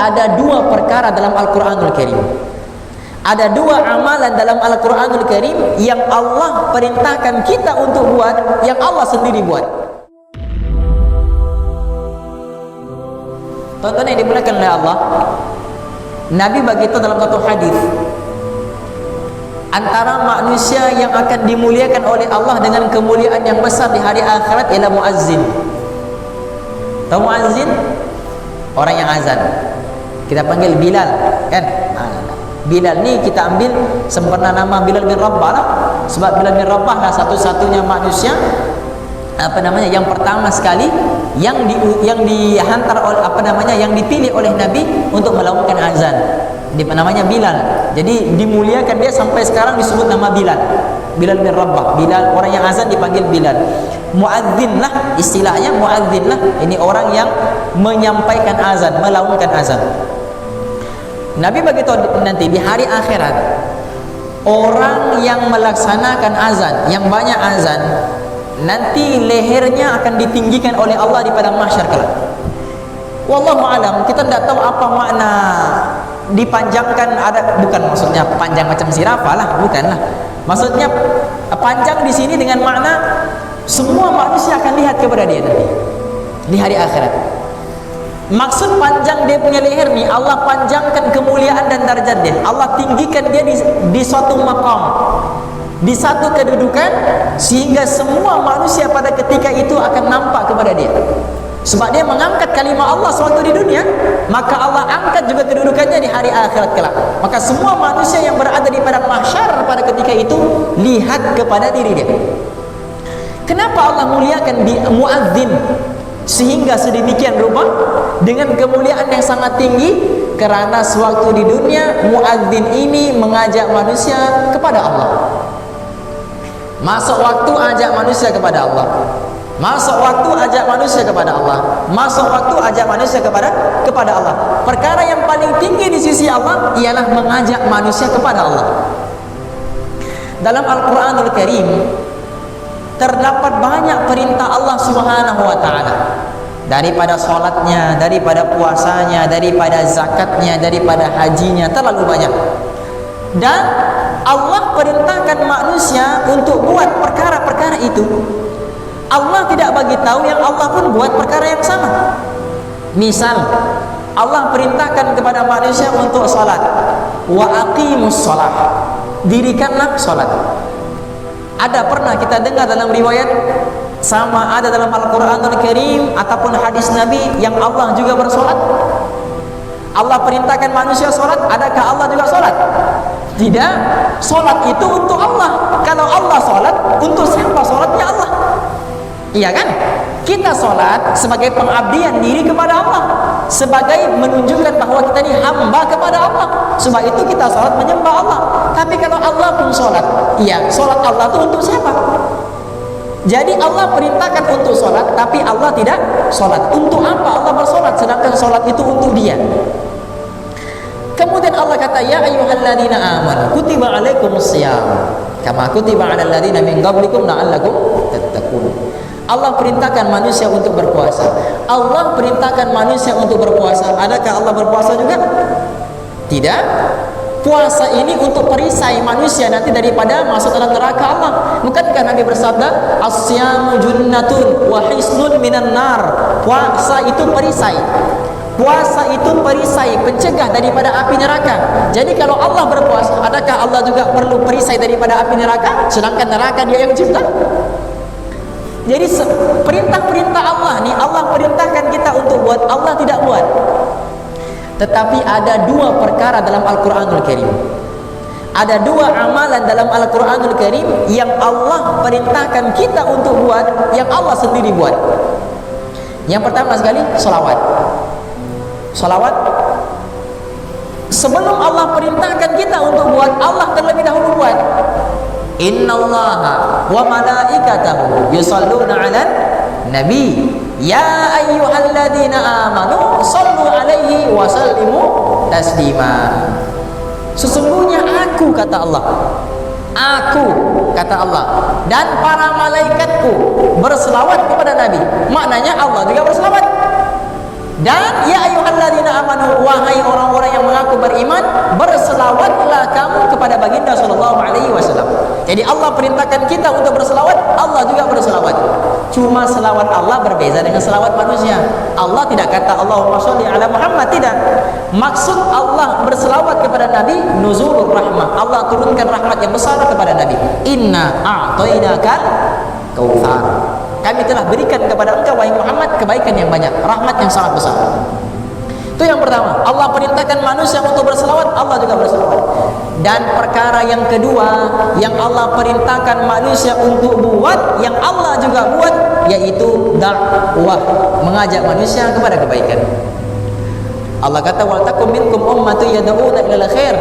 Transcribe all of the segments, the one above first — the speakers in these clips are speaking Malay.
Ada dua perkara dalam Al-Quranul Karim. Ada dua amalan dalam Al-Quranul Karim yang Allah perintahkan kita untuk buat, yang Allah sendiri buat. Tonton yang dimuliakan oleh Allah, Nabi begitu dalam satu hadis, antara manusia yang akan dimuliakan oleh Allah dengan kemuliaan yang besar di hari akhirat ialah muazzin. Tahu muazzin? Orang yang azan. Kita panggil Bilal, kan? Bilal ni kita ambil sempurna nama Bilal bin Rabah lah. Sebab Bilal bin Rabah lah satu-satunya manusia yang pertama sekali yang dihantar oleh yang dipilih oleh Nabi untuk melakukan azan. Namanya Bilal. Jadi dimuliakan dia sampai sekarang disebut nama Bilal. Bilal bin Rabah. Bilal, orang yang azan dipanggil Bilal. Muadzin lah istilahnya, muadzin lah. Ini orang yang menyampaikan azan, melakukan azan. Nabi begitu nanti di hari akhirat, orang yang melaksanakan azan, yang banyak azan, nanti lehernya akan ditinggikan oleh Allah di padang mahsyar kelak. Wallahu alam, kita tidak tahu apa makna dipanjangkan, ada bukan maksudnya panjang macam zirafah lah, bukanlah. Maksudnya panjang di sini dengan makna semua manusia akan lihat kepada dia nanti di hari akhirat. Maksud panjang dia punya leher ni, Allah panjangkan kemuliaan dan darjat dia. Allah tinggikan dia di suatu maqam, di satu kedudukan, sehingga semua manusia pada ketika itu akan nampak kepada dia. Sebab dia mengangkat kalimah Allah sewaktu di dunia, maka Allah angkat juga kedudukannya di hari akhirat kelak. Maka semua manusia yang berada di padang mahsyar pada ketika itu lihat kepada diri dia. Kenapa Allah muliakan muadzin sehingga sedemikian rupa dengan kemuliaan yang sangat tinggi? Kerana sewaktu di dunia muadzin ini mengajak manusia kepada Allah. Masuk waktu ajak manusia kepada Allah. Masuk waktu ajak manusia kepada Allah. Masuk waktu ajak manusia kepada Allah. Perkara yang paling tinggi di sisi Allah ialah mengajak manusia kepada Allah. Dalam Al-Quranul Karim terdapat banyak perintah Allah Subhanahu wa ta'ala, daripada solatnya, daripada puasanya, daripada zakatnya, daripada hajinya, terlalu banyak. Dan Allah perintahkan manusia untuk buat perkara-perkara itu. Allah tidak bagi tahu yang Allah pun buat perkara yang sama. Misal Allah perintahkan kepada manusia untuk solat, wa aqimus solat, dirikanlah solat. Ada pernah kita dengar dalam riwayat, sama ada dalam Al-Quranul Karim ataupun hadis Nabi yang Allah juga bersolat? Allah perintahkan manusia solat, adakah Allah juga solat? Tidak. Solat itu untuk Allah. Kalau Allah solat, untuk siapa solatnya Allah? Iya kan? Kita solat sebagai pengabdian diri kepada Allah, sebagai menunjukkan bahawa kita ini hamba kepada Allah. Sebab itu kita solat menyembah Allah. Tapi kalau Allah pun solat, iya, solat Allah itu untuk siapa? Jadi Allah perintahkan untuk solat, tapi Allah tidak solat. Untuk apa Allah bersolat sedangkan solat itu untuk dia? Kemudian Allah kata, ya ayyuhalladzina amanu kutiba alaikumusiyam kama kutiba alal ladzina min qablikum la'allakum tattaqun. Allah perintahkan manusia untuk berpuasa. Allah perintahkan manusia untuk berpuasa. Adakah Allah berpuasa juga? Tidak. Puasa ini untuk perisai manusia nanti daripada masuk dalam neraka Allah. Bukankah Nabi bersabda, as-siyamu junnatun wa hisnun minan nar. Puasa itu perisai. Puasa itu perisai, pencegah daripada api neraka. Jadi kalau Allah berpuasa, adakah Allah juga perlu perisai daripada api neraka? Sedangkan neraka dia yang cipta. Jadi perintah-perintah Allah ni, Allah perintahkan kita untuk buat, Allah tidak buat. Tetapi ada dua perkara dalam Al-Quranul Karim, ada dua amalan dalam Al-Quranul Karim yang Allah perintahkan kita untuk buat, yang Allah sendiri buat. Yang pertama sekali, salawat. Salawat, sebelum Allah perintahkan kita untuk buat, Allah terlebih dahulu buat. Innallaha wa malaikatahu yusalluna 'alan nabi ya ayyuhalladzina amanu sallu 'alaihi wa sallimu taslima. Sesungguhnya aku, kata Allah, aku, kata Allah, dan para malaikatku berselawat kepada Nabi. Maknanya Allah juga berselawat. Dan ya ayyuhalladzina amanu, wahai orang-orang yang mengaku beriman, berselawatlah kamu kepada baginda sallallahu alaihi wasallam. Jadi Allah perintahkan kita untuk berselawat, Allah juga berselawat. Cuma selawat Allah berbeza dengan selawat manusia. Allah tidak kata Allahumma sholli ala Muhammad, tidak. Maksud Allah berselawat kepada Nabi nuzulur rahmah. Allah turunkan rahmat yang besar kepada Nabi. Inna a'tainakal kautsar. Kami telah berikan kepada engkau wahai Muhammad kebaikan yang banyak, rahmat yang sangat besar. Itu yang pertama. Allah perintahkan manusia untuk berselawat, Allah juga berselawat. Dan perkara yang kedua yang Allah perintahkan manusia untuk buat, yang Allah juga buat, yaitu dakwah, mengajak manusia kepada kebaikan. Allah kata wal takum minkum ummatun yad'una ilal khair.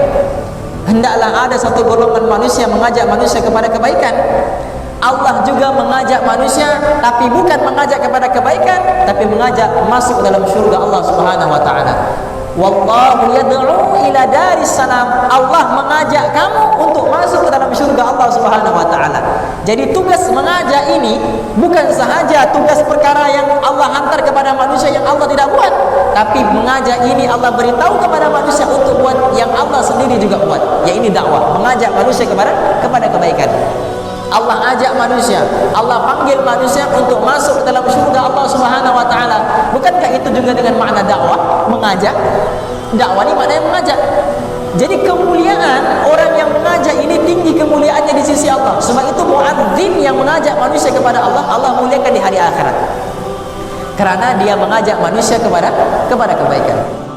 Hendaklah ada satu golongan manusia mengajak manusia kepada kebaikan. Allah juga mengajak manusia, tapi bukan mengajak kepada kebaikan, tapi mengajak masuk dalam syurga Allah Subhanahu wa taala. Wallahu yad'u ila daris salam. Allah mengajak kamu untuk masuk ke dalam syurga Allah Subhanahu wa taala. Jadi tugas mengajak ini bukan sahaja tugas perkara yang Allah hantar kepada manusia yang Allah tidak buat, tapi mengajak ini Allah beritahu kepada manusia untuk buat, yang Allah sendiri juga buat, yaitu dakwah, mengajak manusia kepada kebaikan. Allah ajak manusia, Allah panggil manusia untuk masuk ke dalam syurga Allah Subhanahu wa taala. Bukankah itu juga dengan makna dakwah, mengajak? Dakwah ini maknanya mengajak. Jadi kemuliaan orang yang mengajak ini tinggi kemuliaannya di sisi Allah. Sebab itu muadzin yang mengajak manusia kepada Allah, Allah muliakan di hari akhirat. Karena dia mengajak manusia kepada kebaikan.